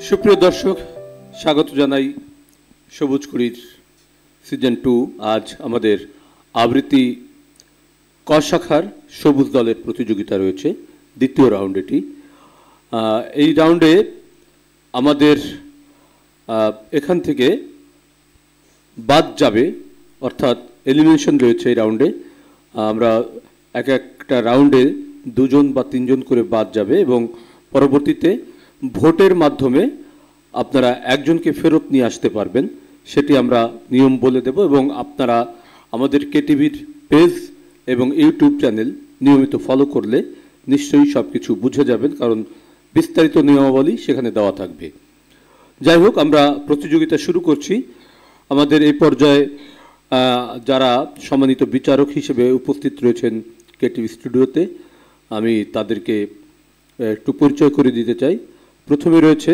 সুপ্রিয় দর্শক, স্বাগত জানাই সবুজ কুড়ির সিজন 2। আজ আমাদের আবৃত্তি ক শাখার সবুজ দলের প্রতিযোগিতা রয়েছে, দ্বিতীয় রাউন্ড এটি। এই রাউন্ডে আমাদের এখান থেকে বাদ যাবে, অর্থাৎ এলিমিনেশন রয়েছে এই রাউন্ডে। আমরা একটা রাউন্ডে 2 জন বা 3 জন করে বাদ যাবে এবং পরবর্তীতে ভোটের মাধ্যমে আপনারা একজনকে ফেরত নিয়ে আসতে পারবেন, সেটি আমরা নিয়ম বলে দেব। এবং আপনারা আমাদের কেটিভির পেজ এবং ইউটিউব চ্যানেল নিয়মিত ফলো করলে নিশ্চয়ই সব কিছু বুঝে যাবেন, কারণ বিস্তারিত নিয়মাবলী সেখানে দেওয়া থাকবে। যাই হোক, আমরা প্রতিযোগিতা শুরু করছি। আমাদের এই পর্যায়ে যারা সম্মানিত বিচারক হিসেবে উপস্থিত রয়েছেন কেটিভি স্টুডিওতে, আমি তাদেরকে একটু পরিচয় করে দিতে চাই। প্রথমে রয়েছে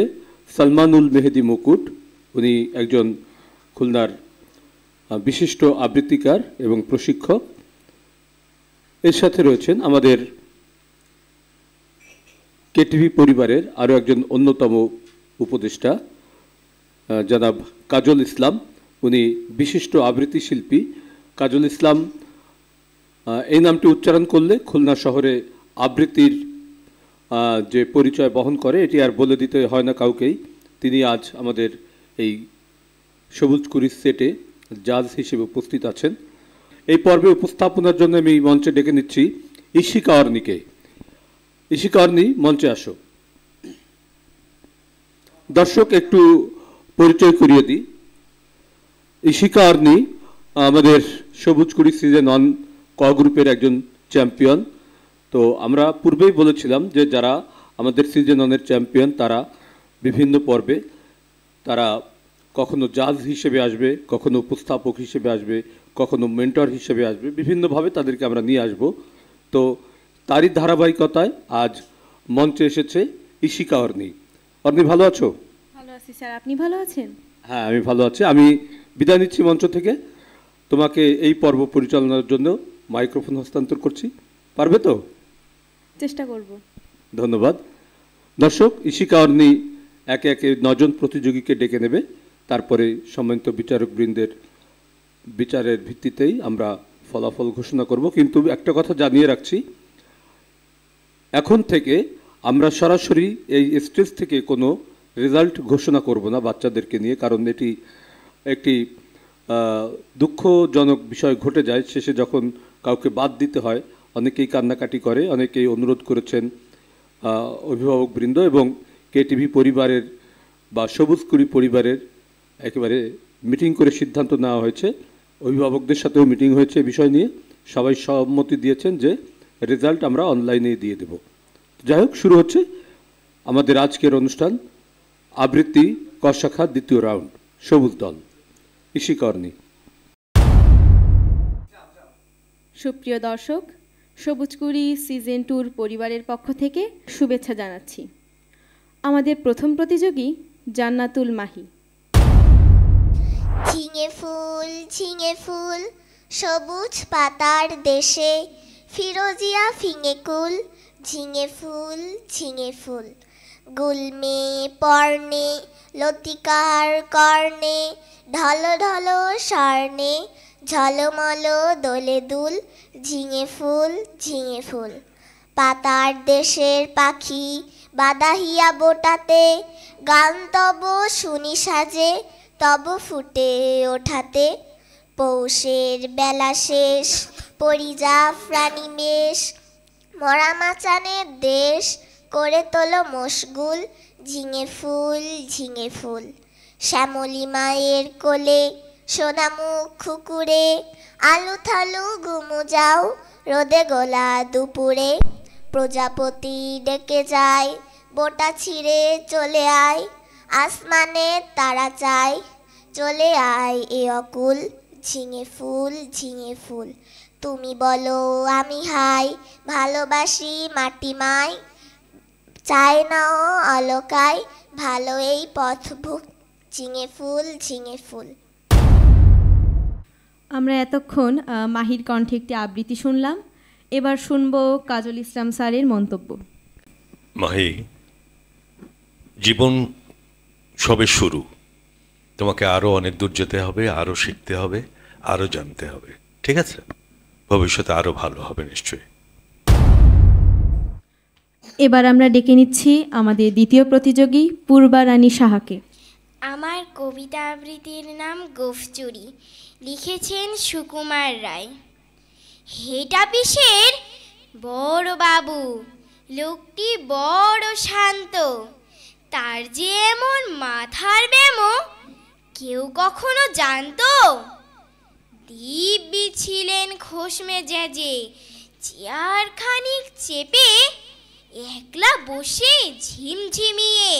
সালমানুল মেহেদি মুকুট, উনি একজন খুলনার বিশিষ্ট আবৃত্তিকার এবং প্রশিক্ষক। এর সাথে রয়েছেন আমাদের কেটিভি পরিবারের আরও একজন অন্যতম উপদেষ্টা জনাব কাজল ইসলাম, উনি বিশিষ্ট আবৃত্তি শিল্পী। কাজল ইসলাম এই নামটি উচ্চারণ করলে খুলনা শহরে আবৃত্তির যে পরিচয় বহন করে এটি আর বলে দিতে হয় না কাউকেই। তিনি আজ আমাদের এই সবুজ কুড়ি সেটে জাজ হিসেবে উপস্থিত আছেন। এই পর্বে উপস্থাপনার জন্য আমি মঞ্চে ডেকে নিচ্ছি ইশিকা অর্নিকে। ইশিকা অর্নি, মঞ্চে আসো। দর্শক, একটু পরিচয় করিয়ে দিই। ইশিকা অর্নি আমাদের সবুজ কুড়ি সিজন 1 ক গ্রুপের একজন চ্যাম্পিয়ন। তো আমরা পূর্বেই বলেছিলাম যে যারা আমাদের সিজন 1-এর চ্যাম্পিয়ন তারা বিভিন্ন পর্বে তারা কখনো জাজ হিসেবে আসবে, কখনো উপস্থাপক হিসেবে আসবে, কখনো মেন্টর হিসেবে আসবে, বিভিন্নভাবে তাদেরকে আমরা নিয়ে আসব। তো তারই ধারাবাহিকতায় আজ মঞ্চে এসেছে ইশিকা অর্নি। অর্নি, ভালো আছো? ভালো আছি স্যার, আপনি ভালো আছেন? হ্যাঁ, আমি ভালো আছি। আমি বিদায় নিচ্ছি মঞ্চ থেকে। তোমাকে এই পর্ব পরিচালনার জন্য মাইক্রোফোন হস্তান্তর করছি। পারবে তো? চেষ্টা করব। ধন্যবাদ। দর্শক, ইশিকা অর্নি একে একে 9 জন প্রতিযোগীকে ডেকে নেবে, তারপরে সম্মানিত বিচারকবৃন্দের বিচারের ভিত্তিতেই আমরা ফলাফল ঘোষণা করব। কিন্তু একটা কথা জানিয়ে রাখছি, এখন থেকে আমরা সরাসরি এই স্টেজ থেকে কোনো রেজাল্ট ঘোষণা করব না বাচ্চাদেরকে নিয়ে, কারণ এটি একটি দুঃখজনক বিষয় ঘটে যায়। শেষে যখন কাউকে বাদ দিতে হয় অনেকেই কান্নাকাটি করে, অনেকেই অনুরোধ করেছেন অভিভাবকবৃন্দ এবং কেটিভি পরিবারের বা সবুজ কুড়ি পরিবারের একেবারে মিটিং করে সিদ্ধান্ত নেওয়া হয়েছে। অভিভাবকদের সাথেও মিটিং হয়েছে বিষয় নিয়ে, সবাই সম্মতি দিয়েছেন যে রেজাল্ট আমরা অনলাইনে দিয়ে দেব। যাই হোক, শুরু হচ্ছে আমাদের আজকের অনুষ্ঠান, আবৃত্তি ক শাখা দ্বিতীয় রাউন্ড, সবুজ দল। ইশিকা অর্নি। সুপ্রিয় দর্শক, সবুজ কুড়ি সিজন 2 পরিবারের পক্ষ থেকে শুভেচ্ছা জানাচ্ছি। আমাদের প্রথম প্রতিযোগী জান্নাতুল মাহি। ঝিঙে ফুল সবুজ পাতার দেশে, ফিরোজিয়া ফিঙে কুল, ঝিঙে ফুল গুলমে পর্ণে, লতিকার কর্ণে, ঢলো ঢলো স্বর্ণে, ঝলমল দোলে দুল, ঝিঙে ফুল পাতার দেশের পাখি বাদাহিয়া বোটাতে, গান তব শুনি সাজে তব ফুটে ওঠাতে, পৌষের বেলা শেষ পরিজাফরানি মেষ, মরা মাচানের দেশ করে তোলো মশগুল, ঝিঙে ফুল শ্যামলী মায়ের কোলে, সোনামুখ খুকুরে, আলু থালু ঘুমু যাও রোদে গোলা দুপুরে, প্রজাপতি ডেকে যায় বোটা ছিঁড়ে চলে আয়, আসমানে তারা চায় চলে আয় এ অকুল, ঝিঙে ফুল তুমি বলো আমি হাই, ভালোবাসি মাটি মাই, চায় না ও অলকায়, ভালো এই পথ ভুক, ঝিঙে ফুল। আমরা এতক্ষণ মাহির কণ্ঠে একটি আবৃত্তি শুনলাম। এবার শুনবো কাজল ইসলাম স্যারের মন্তব্য। মাহি, জীবন সবে শুরু। তোমাকে আরো অনেক দূর যেতে হবে, আরো শিখতে হবে, আরো জানতে হবে। ঠিক আছে? ভবিষ্যতে আরো ভালো হবে নিশ্চয়ই। এবার আমরা ডেকে নিচ্ছি আমাদের দ্বিতীয় প্রতিযোগী পূর্বা রানী সাহাকে। আমার কবিতা আবৃত্তির নাম গোফচুরি, লিখেছেন সুকুমার রায়। হেটা পিসের বড় বাবু, লোকটি বড় শান্ত, তার যে এমন মাথার ব্যামো কেউ কখনো জানতো? দিব্যি ছিলেন খোশ মেজাজে, চেয়ার খানিক চেপে একলা বসে ঝিমঝিমিয়ে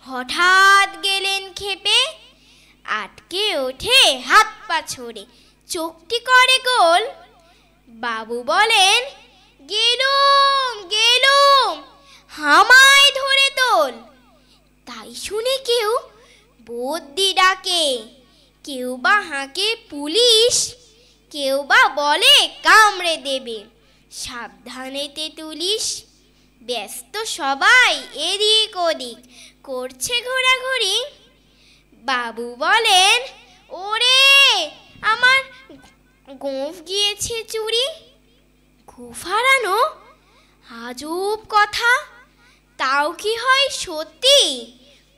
হঠাৎ গেলেন খেপে। আটকে ওঠে হাত পা ছড়ে, চোখটি করে গোল। বাবু বলেন, গেলুম গেলুম, হামায় ধরে তোল। তাই শুনে কেউ বদ্যি ডাকে, কেউ বা হাঁকে পুলিশ, কেউ বা বলে কামড়ে দেবে, সাবধানেতে তুলিস। ব্যস্ত সবাই এদিক ওদিক করছে ঘোরাঘুরি। বাবু বলেন, ওরে আমার গোঁফ গিয়েছে চুরি। গোঁফ হারানো আজব কথা, তাও কি হয় সত্যি?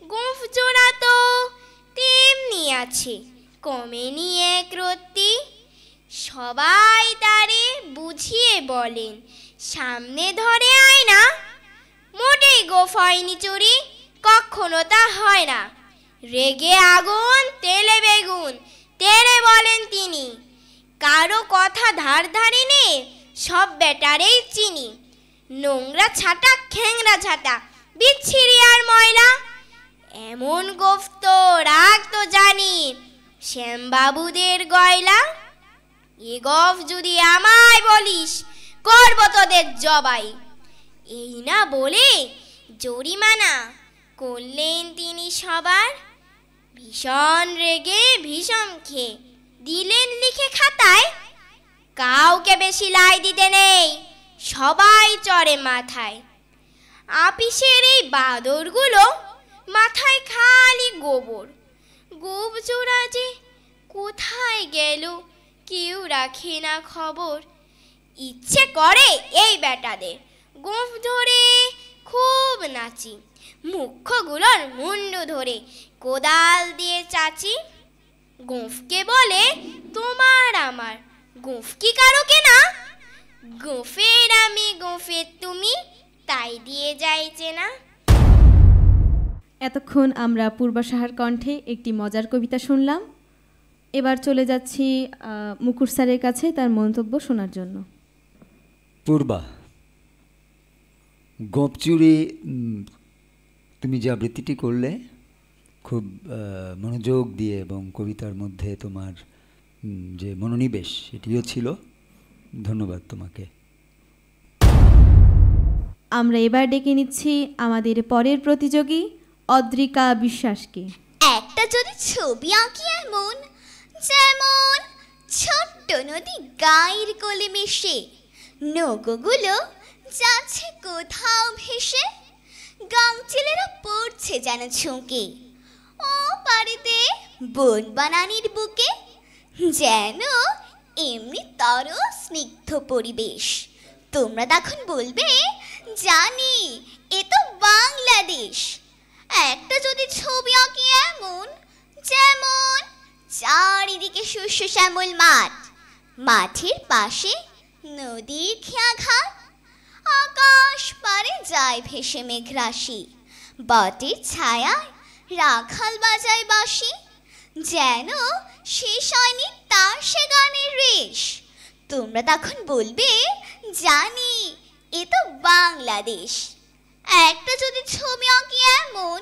গোঁফ জোড়া তো তেমনি আছে, কমেনি এক রত্তি। সবাই তারে বুঝিয়ে বলেন, সামনে ধরে আয়না, মোটেই গোঁফ হয়নি চুরি, কখনো তা হয় না। রেগে আগুন তেলে বেগুন, তেরে বলেন তিনি, কারো কথা ধার ধারিনি, সব বেটারেই চিনি। নোংরা ছাটা খ্যাংরা ছাটা, বিচ্ছিরি আর ময়লা, এমন গোঁফ তো রাগ তো জানি শ্যামবাবুদের গয়লা। এ গোঁফ যদি আমায় বলিস, করব তোদের জবাই। এই না বলে জরিমানা করলেন তিনি সবার। ভীষণ রেগে ভীষণ খেয়ে দিলেন লিখে খাতায়, কাউকে বেশি লাই দিতে নেই, সবাই চড়ে মাথায়। আপিসের এই বাদরগুলো মাথায় খালি গোবর, গোপ জোড়া যে কোথায় গেল কেউ রাখে না খবর। ইচ্ছে করে এই বেটাদের গোঁফ ধরে খুব নাচি, মুখ্যগুলোর মুন্ডু ধরে কোদাল দিয়ে চাচি। গোঁফকে বলে তোমার আমার, গোঁফ কি কারো কেনা? গোঁফের আমি গোঁফের তুমি, তাই দিয়ে যাইছে না। এতক্ষণ আমরা পূর্বা সাহার কণ্ঠে একটি মজার কবিতা শুনলাম। এবার চলে যাচ্ছি মুকুর স্যারের কাছে তার মন্তব্য শোনার জন্য। পূর্বা, গোঁফ চুরি তুমি যে আবৃত্তিটি করলে খুব মনোযোগ দিয়ে এবং কবিতার মধ্যে তোমার যে মনোনিবেশ সেটিও ছিল, ধন্যবাদ তোমাকে। আমরা এবার ডেকে নিচ্ছি আমাদের পরের প্রতিযোগী অদ্রিকা বিশ্বাসকে। একটা যদি ছবি আঁকি এমন, যেমন ছোট্ট নদী গায়ের কোলে মিশে, নৌকোগুলো যাচ্ছে কোথাও ভেসে, গাংচিলেরা পড়ছে যেন ঝুঁকে, ও পাড়িতে বন বানানির বুকে, যেন এমনি তর স্নিগ্ধ পরিবেশ। তোমরা তখন বলবে, জানি এ তো বাংলাদেশ। একটা যদি ছবি আঁকি এমন, যেমন চারিদিকে শস্য শ্যামল মাঠ, মাঠের পাশে নদীর খেয়াঘাট, আকাশ পারে যায় ভেসে মেঘরাশি, বটের ছায়ায় রাখাল বাজায় বাঁশি, যেন শেষ হয়নি তার সে গানের রেশ। তোমরা তখন বলবে, জানি এ তো বাংলাদেশ। একটা যদি ছবি আঁকি এমন,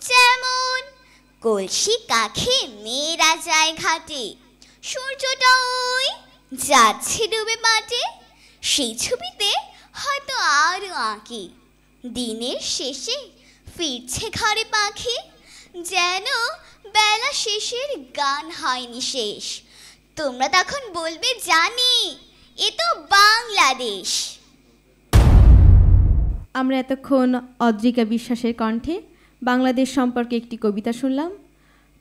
যেমন কলসি কাখে মেয়েরা যায় ঘাটে, সূর্যটা ওই যাচ্ছে ডুবে মাঠে, সেই ছবিতে হয়তো আরো আঁকি দিনের শেষে ফিরছে ঘরে পাখি, যেন বেলা শেষের গান হয়নি শেষ। তোমরা তখন বলবে, জানি এ তো বাংলাদেশ। আমরা এতক্ষণ অদ্রিকা বিশ্বাসের কণ্ঠে বাংলাদেশ সম্পর্কে একটি কবিতা শুনলাম।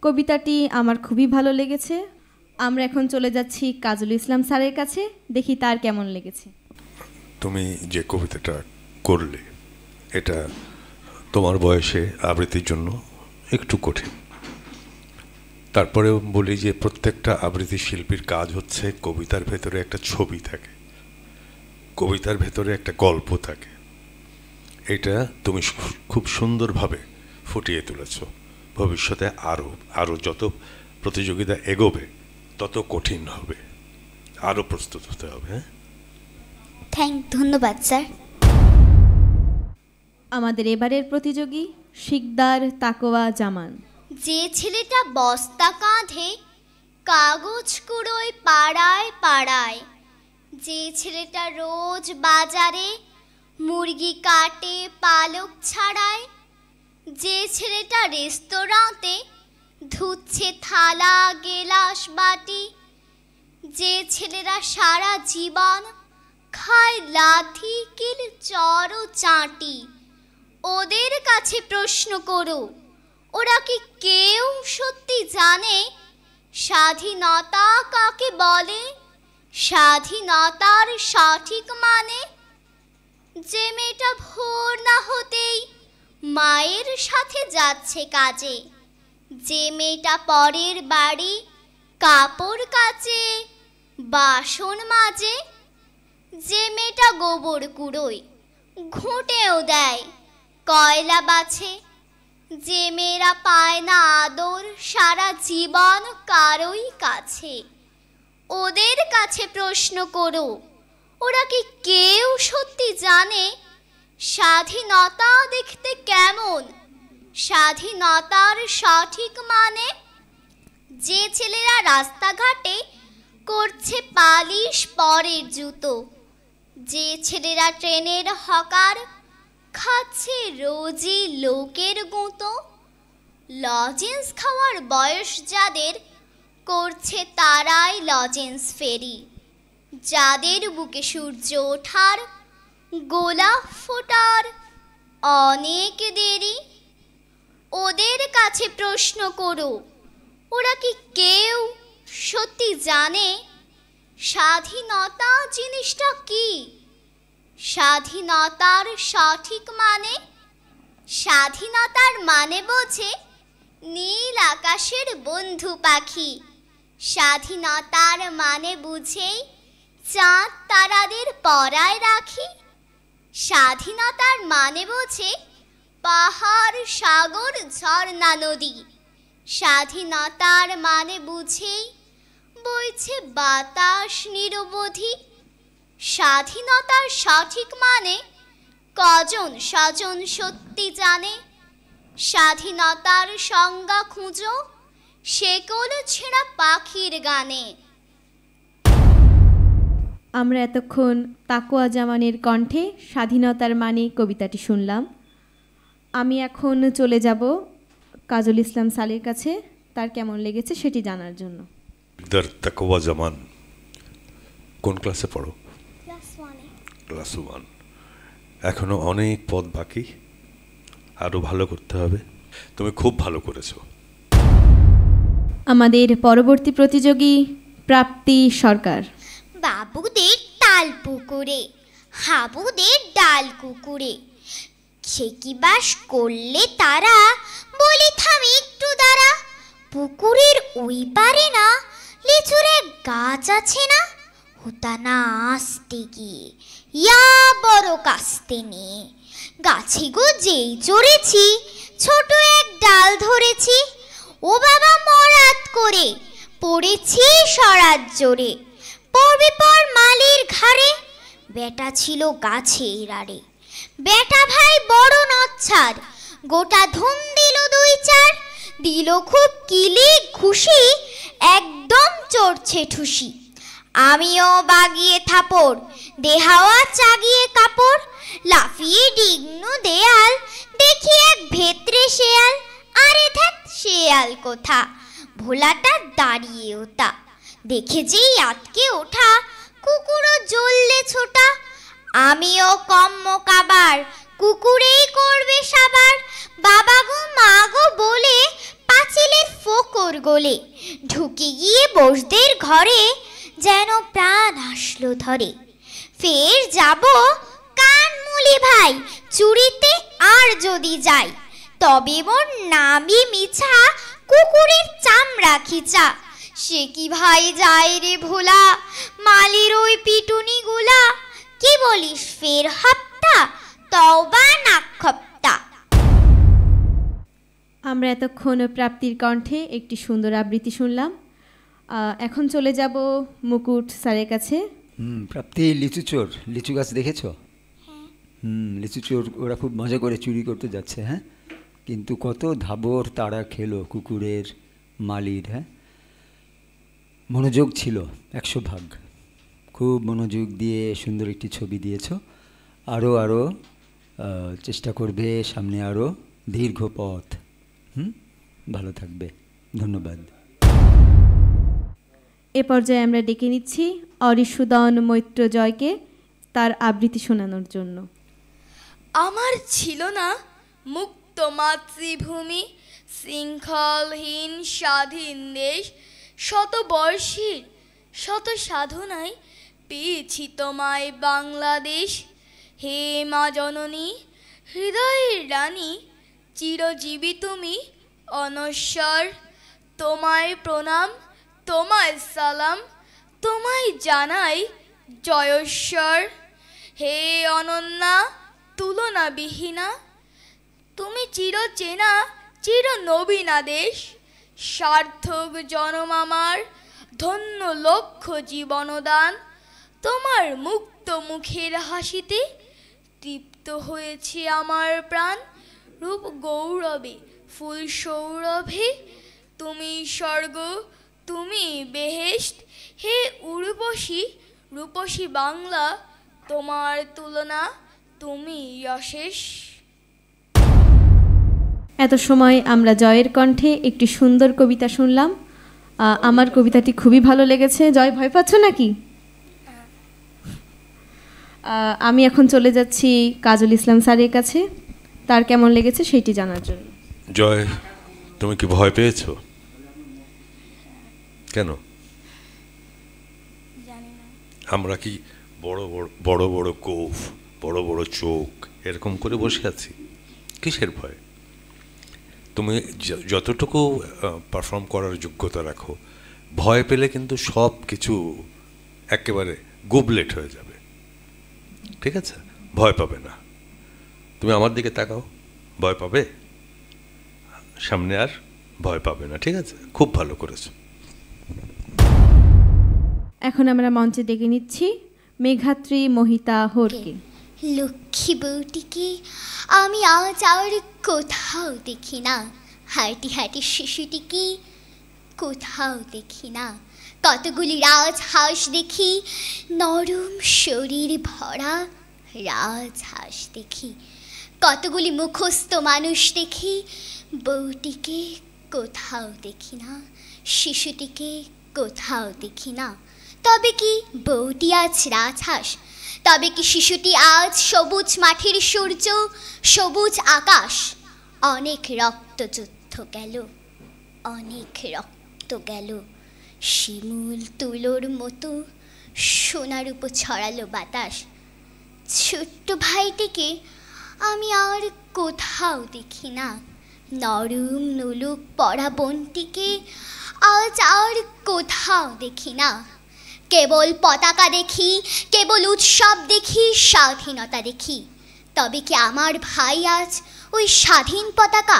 কবিতাটি আমার খুবই ভালো লেগেছে। আমরা এখন চলে যাচ্ছি কাজল ইসলাম স্যারের কাছে, দেখি তার কেমন লেগেছে। তুমি যে কবিতাটা করলে এটা তোমার বয়সে আবৃত্তির জন্য একটু কঠিন। তারপরেও বলি যে প্রত্যেকটা আবৃত্তি শিল্পীর কাজ হচ্ছে কবিতার ভেতরে একটা ছবি থাকে, কবিতার ভেতরে একটা গল্প থাকে। এটা তুমি খুব সুন্দরভাবে ফুটিয়ে তুলেছ। ভবিষ্যতে আরও যত প্রতিযোগিতা এগোবে তত কঠিন হবে, আরও প্রস্তুত হতে হবে। ধন্যবাদ স্যার। আমাদের এবারের প্রতিযোগী শিকদার তাকোয়া জামান। যে ছেলেটা বস্তা কাঁধে কাগজ কুড়োয় পাড়ায় পাড়ায়, যে ছেলেটা রোজ বাজারে মুরগি কাটে পালক ছাড়ায়, যে ছেলেটা রেস্তোরাঁতে ধুচ্ছে থালা গেলাস বাটি, যে ছেলেরা সারা জীবন খায় লাথি কিল চর ও চাটি, ওদের কাছে প্রশ্ন করো, ওরা কি কেউ সত্যি জানে স্বাধীনতা কাকে বলে, স্বাধীনতার সঠিক মানে? যে মেয়েটা ভোর না হতেই মায়ের সাথে যাচ্ছে কাজে, যে মেয়েটা পরের বাড়ি কাপড় কাচে বাসন মাজে, যে মেয়েটা গোবর কুড়োয় ঘুঁটেও দেয় কয়লা বাছে, যে মেয়েরা পায় না আদর সারা জীবন কারোই কাছে, ওদের কাছে প্রশ্ন করো, ওরা কি কেউ সত্যি জানে স্বাধীনতা দেখতে কেমন, স্বাধীনতার সঠিক মানে? যে ছেলেরা রাস্তাঘাটে করছে পালিশ পরের জুতো, যে ছেলেরা ট্রেনের হকার খাচ্ছে রোজই লোকের গুঁতো, লজেন্স খাওয়ার বয়স যাদের করছে তারাই লজেন্স ফেরি, যাদের বুকে সূর্য ওঠার গোলাপ ফোটার অনেক দেরি, ওদের কাছে প্রশ্ন করো, ওরা কি কেউ সত্যি জানে স্বাধীনতা জিনিসটা কি, স্বাধীনতার সঠিক মানে? স্বাধীনতার মানে বোঝে নীল আকাশের বন্ধু পাখি, স্বাধীনতার মানে বুঝেই চাঁদ তারাদের পরায় রাখি, স্বাধীনতার মানে বোঝে পাহাড় সাগর ঝর্ণা নদী, স্বাধীনতার মানে বুঝেই বইছে বাতাস নিরবধি, স্বাধীনতার সঠিক মানে কজন স্বজন সত্যি জানে, স্বাধীনতার সংজ্ঞা খুঁজো শেকল ছেঁড়া পাখির গানে। আমরা এতক্ষণ তাকোয়া জামানের কণ্ঠে স্বাধীনতার মানে কবিতাটি শুনলাম। আমি এখন চলে যাব কাজল ইসলাম সালের কাছে, তার কেমন লেগেছে সেটি জানার জন্য। তাকোয়া জামান কোন ক্লাসে পড়ো? ক্লাস 1। এখনো অনেক পথ বাকি, আরো ভালো করতে হবে। তুমি খুব ভালো করেছো। আমাদের পরবর্তী প্রতিযোগী প্রাপ্তি সরকার। বাবুদের তাল পুকুরে হাবুদের ডাল কুকুরে, সে কি বাস করলে তারা, বলি থামি একটু দাঁড়া, পুকুরের ওই পারে না লিচুরে গাছ আছে না, হোতা না আসতে গিয়ে ইয়া বড় কাস্তে নিয়ে, গাছে গো যেই চড়েছি ছোট এক ডাল ধরেছি, ও বাবা মরাত করে পড়েছি সরাত জোরে, পড়বে পর মালির ঘাড়ে, বেটা ছিল গাছের আড়ে, বেটা ভাই বড় নচ্ছার, গোটা ধুম দিল 2-4, দিল খুব কিলি খুশি, একদম চড়ছে ঠুসি, আমিও বাগিয়ে থাপড় দেহাওয়া চাগিয়ে কাপড়, লাফিয়ে ডিগ্নু দেয়াল, দেখি এক ভেতরে শেয়াল, আরে ধ্যাত শেয়াল কোথা, ভোলাটা দাঁড়িয়ে ওটা, দেখে যেই আটকে ওঠা, কুকুরও জ্বললে ছোটা, আমিও কম্ম কাবার কুকুরেই করবে সাবার, বাবা গো মা গো বলে পাঁচিলের ফোকর গলে ঢুকে গিয়ে বসদের ঘরে, যেন প্রাণ আসলো ধরে। ফের যাব কানমুলি ভাই, চুরিতে আর যদি যাই, তবে মোর নামই মিছা, কুকুরের চামড়া খিচা। সে কি ভাই যায় রে ভোলা, মালির ওই পিটুনি গুলা, কি বলিস ফের হপ্তা, তওবা নাক্ষপ্তা। আমরা এতক্ষণ প্রাপ্তির কণ্ঠে একটি সুন্দর আবৃত্তি শুনলাম। এখন চলে যাব মুকুট স্যারের কাছে। প্রাপ্তি, লিচু চোর, লিচু গাছ দেখেছো? লিচু চোর ওরা খুব মজা করে চুরি করতে যাচ্ছে, হ্যাঁ, কিন্তু কত ধাবর তারা খেলো কুকুরের, মালির। হ্যাঁ, মনোযোগ ছিল 100 ভাগ, খুব মনোযোগ দিয়ে সুন্দর একটি ছবি দিয়েছো। আরও চেষ্টা করবে, সামনে আরও দীর্ঘ পথ। ভালো থাকবে, ধন্যবাদ। এ পর্যায়ে আমরা ডেকে নিচ্ছি অরিসুদন মৈত্র জয়কে তার আবৃত্তি শোনানোর জন্য। আমার ছিল না মুক্ত মাতৃভূমি, শৃঙ্খলহীন স্বাধীন দেশ, শত বর্ষের শত সাধনায় পেয়েছি তোমায় বাংলাদেশ। হে মা জননী, হৃদয়ের রানী, চিরজীবী তুমি অনশ্বর। তোমায় প্রণাম, তোমায় সালাম, তোমায় জানাই জয়স্বর। হে অনন্যা, তুলনা বিহীনা, তুমি চিরচেনা চির নবীনা দেশ। সার্থক জনম আমার, ধন্য লক্ষ জীবনদান, তোমার মুক্ত মুখের হাসিতে তৃপ্ত হয়েছে আমার প্রাণ। রূপ গৌরবে ফুল সৌরভে তুমি স্বর্গ, তুমি বেহেশত। হে উর্বশী রূপসী বাংলা, তোমার তুলনা তুমি অশেষ। এত সময় আমরা জয়ের কণ্ঠে একটি সুন্দর কবিতা শুনলাম। আমার কবিতাটি খুবই ভালো লেগেছে। জয়, ভয় পাচ্ছ নাকি? আমি এখন চলে যাচ্ছি কাজল ইসলাম স্যারের কাছে, তার কেমন লেগেছে সেটি জানার জন্য। জয়, তুমি কি ভয় পেয়েছো? কেন? আমরা কি বড় বড় বড় গোঁফ, বড় বড় চোখ এরকম করে বসে আছি? কিসের ভয়? তুমি যতটুকু পারফর্ম করার যোগ্যতা রাখো, ভয় পেলে কিন্তু সব কিছু একেবারে গুবলেট হয়ে যাবে। ঠিক আছে, ভয় পাবে না। তুমি আমার দিকে তাকাও, ভয় পাবে? সামনে আর ভয় পাবে না। ঠিক আছে, খুব ভালো করেছো। এখন আমরা মঞ্চে ডেকে নিচ্ছি মেঘাত্রী মোহিতা হোরকে। লক্ষ্মী বউটিকে আমি আজ আর কোথাও দেখি না, হাঁটি হাঁটি শিশুটিকে কোথাও দেখি না। কতগুলি রাজহাঁস দেখি, নরম শরীর ভরা রাজহাঁস দেখি। কতগুলি মুখস্থ মানুষ দেখি, বউটিকে কোথাও দেখি না, শিশুটিকে কোথাও দেখি না। তবে কি বউটি আজ রাজহাঁস? তবে কি শিশুটি আজ সবুজ মাঠের সূর্য, সবুজ আকাশ? অনেক রক্তযুদ্ধ গেল, অনেক রক্ত গেল, শিমুল তুলোর মতো সোনার উপর ছড়ালো বাতাস। ছোট্ট ভাইটিকে আমি আর কোথাও দেখি না, নরম নুলুক পরা বোনটিকে আজ আর কোথাও দেখি না। কেবল পতাকা দেখি, কেবল উৎসব দেখি, স্বাধীনতা দেখি। তবে কি আমার ভাই আজ ওই স্বাধীন পতাকা?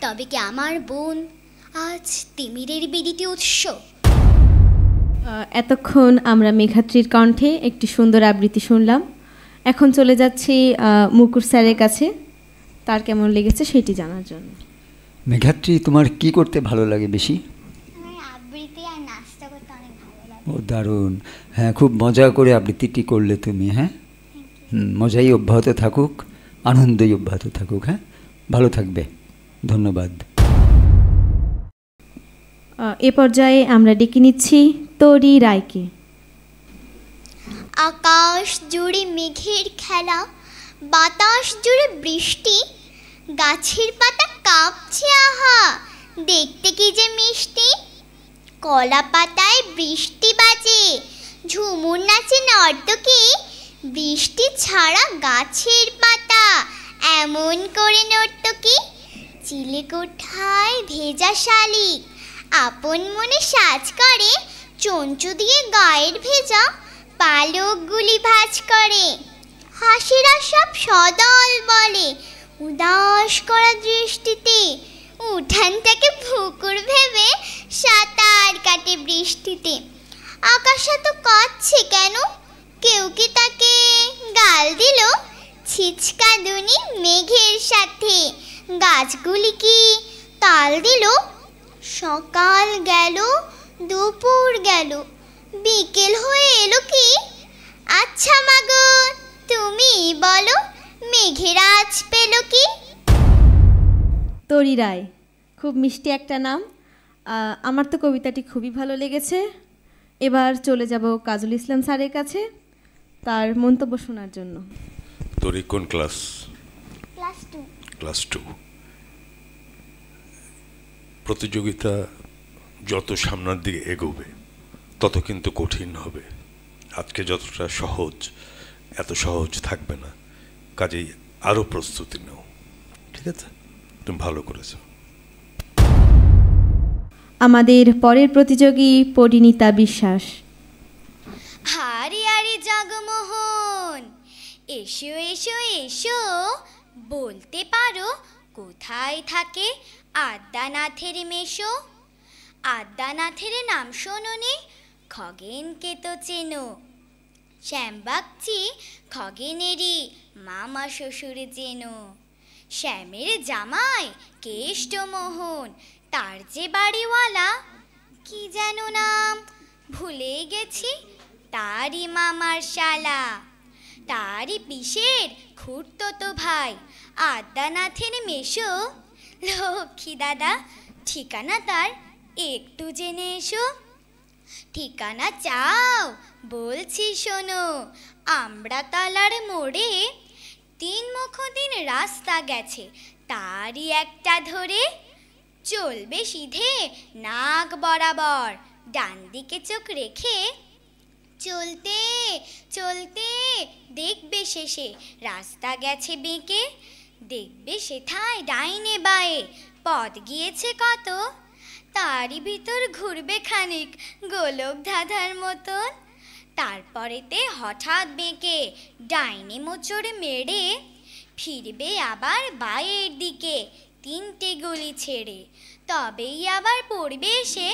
তবে কি আমার বোন আজ তিমিরের বিদিত উৎস? এতক্ষণ আমরা মেঘাত্রীর কণ্ঠে একটি সুন্দর আবৃত্তি শুনলাম। এখন চলে যাচ্ছি মুকুট স্যারের কাছে, তার কেমন লেগেছে সেটি জানার জন্য। মেঘাত্রী, তোমার কি করতে ভালো লাগে বেশি? আবৃত্তি আর নাচটা করতে অনেক ভালো লাগে। ও দারুণ, হ্যাঁ, খুব মজা করে আবৃত্তিটি করলে তুমি। হ্যাঁ, মজাই অব্যাহত থাকুক, আনন্দই অব্যাহত থাকুক। হ্যাঁ, ভালো থাকবে, ধন্যবাদ। এ পর্যায়ে আমরা ডেকে নিচ্ছি তরি রায়কে। আকাশ জুড়ে মেঘের খেলা, বাতাস জুড়ে বৃষ্টি, গাছের পাতা কাঁপছে আহা, দেখতে কি যে মিষ্টি। কলা পাতায় বৃষ্টি বাজে, ঝুমুর নাচে নর্তকী, বৃষ্টি ছাড়া গাছের পাতা এমন করে নর্তকী। চিলেকোঠায় ভেজা শালিক আপন মনে সাজ করে, চঞ্চু দিয়ে গায়ের ভেজা পালকগুলি ভাঁজ করে। হাসিরা সব সদল বলে উদাস করা দৃষ্টিতে, উঠানটাকে পুকুর ভেবে সাঁতার কাটে বৃষ্টিতে। আকাশ এত কাঁদছে কেন, কেউ কি তাকে গাল দিল? ছিচকা দুনি মেঘের সাথে গাছগুলি কি তাল দিল? সকাল গেল, দুপুর গেল, বিকেল হয়ে এলো কি? আচ্ছা মাগো তুমি বলো, মেঘের আজ পেল কি? তরি রায়, খুব মিষ্টি একটা নাম। আমার তো কবিতাটি খুবই ভালো লেগেছে। এবার চলে যাব কাজল ইসলাম স্যারের কাছে তার মন্তব্য শোনার জন্য। তোর কোন ক্লাস? ক্লাস 2। ক্লাস 2। প্রতিযোগিতা যত সামনের দিকে এগোবে তত কিন্তু কঠিন হবে। আজকে যতটা সহজ, এত সহজ থাকবে না, কাজেই আরও প্রস্তুতি নাও, ঠিক আছে? তুমি ভালো করেছো। আমাদের পরের প্রতিযোগী পরিণীতা বিশ্বাস। হারি হারি জগমোহন, এসো এসো এসো, বলতে পারো কোথায় থাকে আদ্যানাথের মেশো? আদ্যানাথের নাম শোনোনি, খগেনকে তো চেনো। শ্যামবাগচি খগেনেরই মামা শ্বশুর চেনো। শ্যামের জামাই কেষ্টমোহন, তার যে বাড়িওয়ালা কি যেন নাম ভুলে গেছি, তারই মামার শালা। তারই পিসের খুড়তো ভাই আদ্যানাথের মেশো। লক্ষ্মী দাদা, ঠিকানা তার একটু জেনে এসো। ঠিকানা চাও? বলছি শোনো, আমড়াতলার মোড়ে 3 মুখ দিন রাস্তা গেছে, তারই একটা ধরে। চলবে সিধে নাক বরাবর, ডান দিকে চোখ রেখে। চলতে চলতে দেখবে শেষে রাস্তা গেছে বেঁকে। দেখবে সেথায় ডাইনে বায়ে পথ গিয়েছে কত, তারই ভিতর ঘুরবে খানিক গোলক ধাঁধার মতন। তারপরেতে হঠাৎ বেঁকে ডাইনে মোচড় মেরে ফিরবে আবার বায়ের দিকে 3টে গলি ছেড়ে। তবেই আবার পড়বে এসে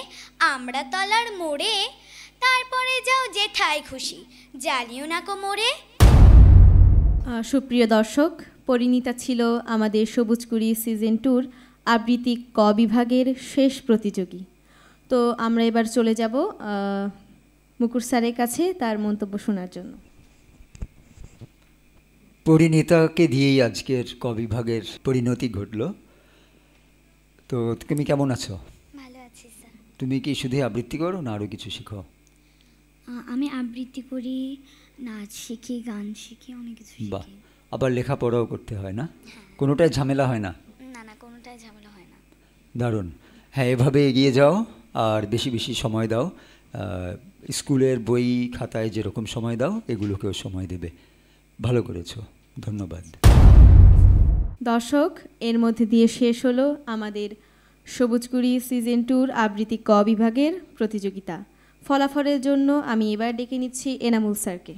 আমড়াতলার মোড়ে। তারপরে যাও যেথায় খুশি, জ্বালিও না কোমরে। সুপ্রিয় দর্শক, পরিণীতা ছিল আমাদের সবুজকুড়ি সিজন 2-র আবৃত্তি ক বিভাগের শেষ প্রতিযোগী। তো আমরা এবার চলে যাব মুকুর স্যারের কাছে তার মন্তব্য শোনার জন্য। পরিণীতাকে দিয়েই আজকের ক বিভাগের পরিণতি ঘটল। তো তুমি কেমন আছো? ভালো আছি স্যার। তুমি কি শুধু আবৃত্তি করো না আরও কিছু শিখো? আমি আবৃত্তি করি, নাচ শিখি, গান শিখি, অনেক কিছু বাহ, শিখি। আবার লেখাপড়াও করতে হয় না? কোনোটাই ঝামেলা হয় না? না না, কোনোটাই ঝামেলা হয় না। দারুণ। হ্যাঁ, এভাবে এগিয়ে যাও আর বেশি বেশি সময় দাও। স্কুলের বই খাতায় যেরকম সময় দাও এগুলোকেও সময় দেবে। ভালো করেছো, ধন্যবাদ। দর্শক, এর মধ্যে দিয়ে শেষ হলো আমাদের সবুজকুড়ি সিজন 2-র আবৃত্তি ক বিভাগের প্রতিযোগিতা। ফলাফলের জন্য আমি এবার ডেকে নিচ্ছি এনামুল স্যারকে।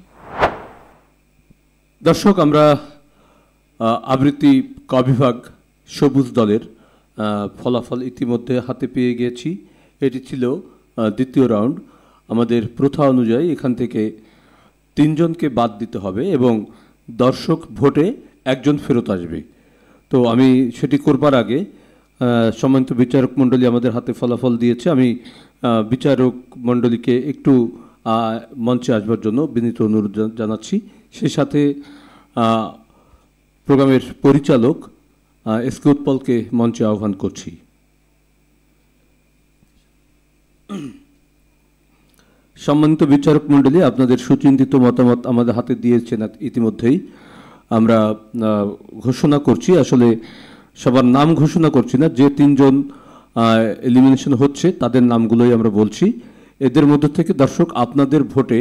দর্শক, আমরা আবৃত্তি ক বিভাগ সবুজ দলের ফলাফল ইতিমধ্যে হাতে পেয়ে গিয়েছি। এটি ছিল দ্বিতীয় রাউন্ড। আমাদের প্রথা অনুযায়ী এখান থেকে 3 জনকে বাদ দিতে হবে এবং দর্শক ভোটে 1 জন ফেরত আসবে। তো আমি সেটি করবার আগে সম্মানিত বিচারক মণ্ডলী আমাদের হাতে ফলাফল দিয়েছে। আমি বিচারক মণ্ডলীকে একটু মঞ্চে আসবার জন্য বিনীত অনুরোধ জানাচ্ছি। সেই সাথে প্রোগ্রামের পরিচালক এসকে উৎপলকে মঞ্চে আহ্বান করছি। সম্মানিত বিচারক মণ্ডলী, আপনাদের সুচিন্তিত মতামত আমাদের হাতে দিয়েছেন ইতিমধ্যেই। আমরা ঘোষণা করছি, আসলে সবার নাম ঘোষণা করছি না, যে তিনজন এলিমিনেশন হচ্ছে তাদের নামগুলোই আমরা বলছি। এদের মধ্যে থেকে দর্শক আপনাদের ভোটে,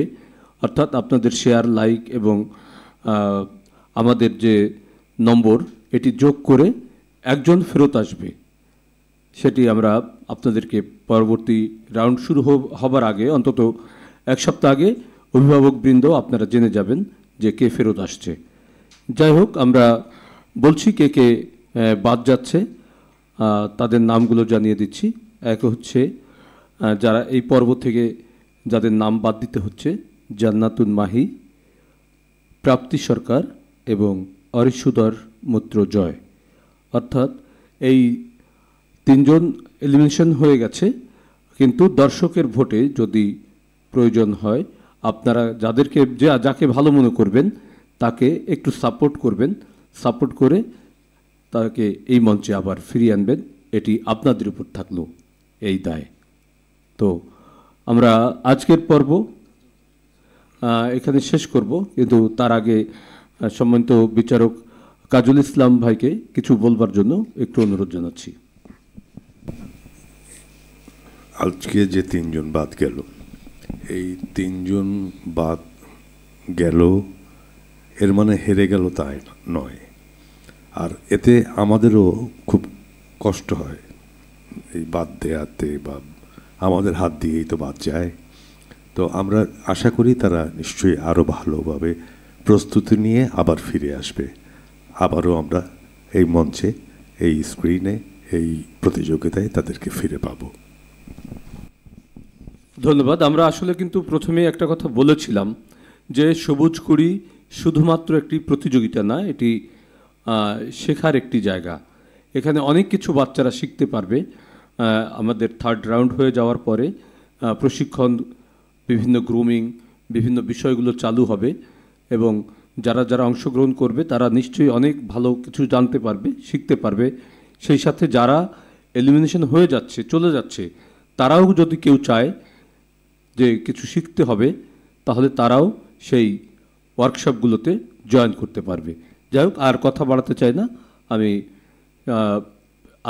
অর্থাৎ আপনাদের শেয়ার, লাইক এবং আমাদের যে নম্বর, এটি যোগ করে একজন ফেরত আসবে। সেটি আমরা আপনাদেরকে পরবর্তী রাউন্ড শুরু হবার আগে, অন্তত এক সপ্তাহ আগে অভিভাবকবৃন্দ আপনারা জেনে যাবেন যে কে ফেরত আসছে। যাই হোক, আমরা বলছি কে কে বাদ যাচ্ছে, তাদের নামগুলো জানিয়ে দিচ্ছি। এক হচ্ছে যারা এই পর্ব থেকে যাদের নাম বাদ দিতে হচ্ছে, জান্নাতুন মাহি, প্রাপ্তি সরকার এবং অরিশুদর মৈত্র জয়। অর্থাৎ এই তিনজন এলিমিনেশন হয়ে গেছে, কিন্তু দর্শকের ভোটে যদি প্রয়োজন হয় আপনারা যাকে ভালো মনে করবেন তাকে একটু সাপোর্ট করবেন, সাপোর্ট করে তাকে এই মঞ্চে আবার ফিরিয়ে আনবেন। এটি আপনাদের উপর থাকলো এই দায়। তো আমরা আজকের পর্ব এখানে শেষ করব, কিন্তু তার আগে সম্মানিত বিচারক কাজল ইসলাম ভাইকে কিছু বলবার জন্য একটু অনুরোধ জানাচ্ছি। আজকে যে তিনজন বাদ গেল, এই তিনজন বাদ গেল এর মানে হেরে গেল তাই নয়, আর এতে আমাদেরও খুব কষ্ট হয় এই বাদ দেয়াতে, বা আমাদের হাত দিয়েই তো বাদ যায়। তো আমরা আশা করি তারা নিশ্চয়ই আরও ভালোভাবে প্রস্তুতি নিয়ে আবার ফিরে আসবে। আবারও আমরা এই মঞ্চে, এই স্ক্রিনে, এই প্রতিযোগিতায় তাদেরকে ফিরে পাবো। ধন্যবাদ। আমরা আসলে কিন্তু প্রথমে একটা কথা বলেছিলাম যে সবুজ কুড়ি শুধুমাত্র একটি প্রতিযোগিতা না, এটি শেখার একটি জায়গা। এখানে অনেক কিছু বাচ্চারা শিখতে পারবে। আমাদের থার্ড রাউন্ড হয়ে যাওয়ার পরে প্রশিক্ষণ, বিভিন্ন গ্রুমিং, বিভিন্ন বিষয়গুলো চালু হবে এবং যারা যারা অংশগ্রহণ করবে তারা নিশ্চয়ই অনেক ভালো কিছু জানতে পারবে, শিখতে পারবে। সেই সাথে যারা এলিমিনেশন হয়ে যাচ্ছে, চলে যাচ্ছে, তারাও যদি কেউ চায় যে কিছু শিখতে হবে, তাহলে তারাও সেই ওয়ার্কশপগুলোতে জয়েন করতে পারবে। যাই হোক, আর কথা বাড়াতে চাই না, আমি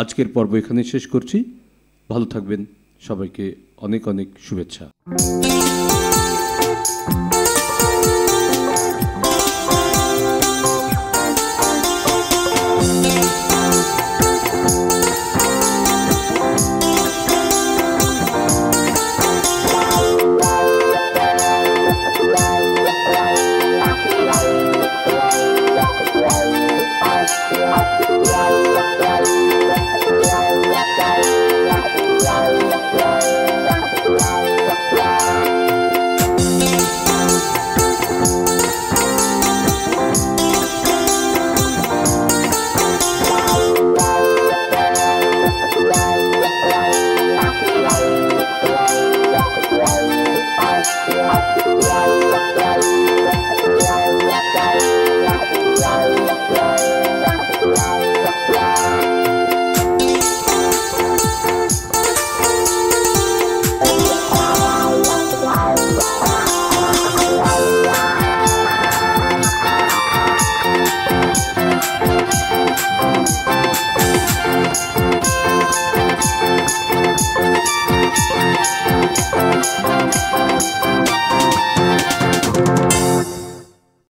আজকের পর্ব এখানে শেষ করছি। ভালো থাকবেন, সবাইকে অনেক অনেক শুভেচ্ছা।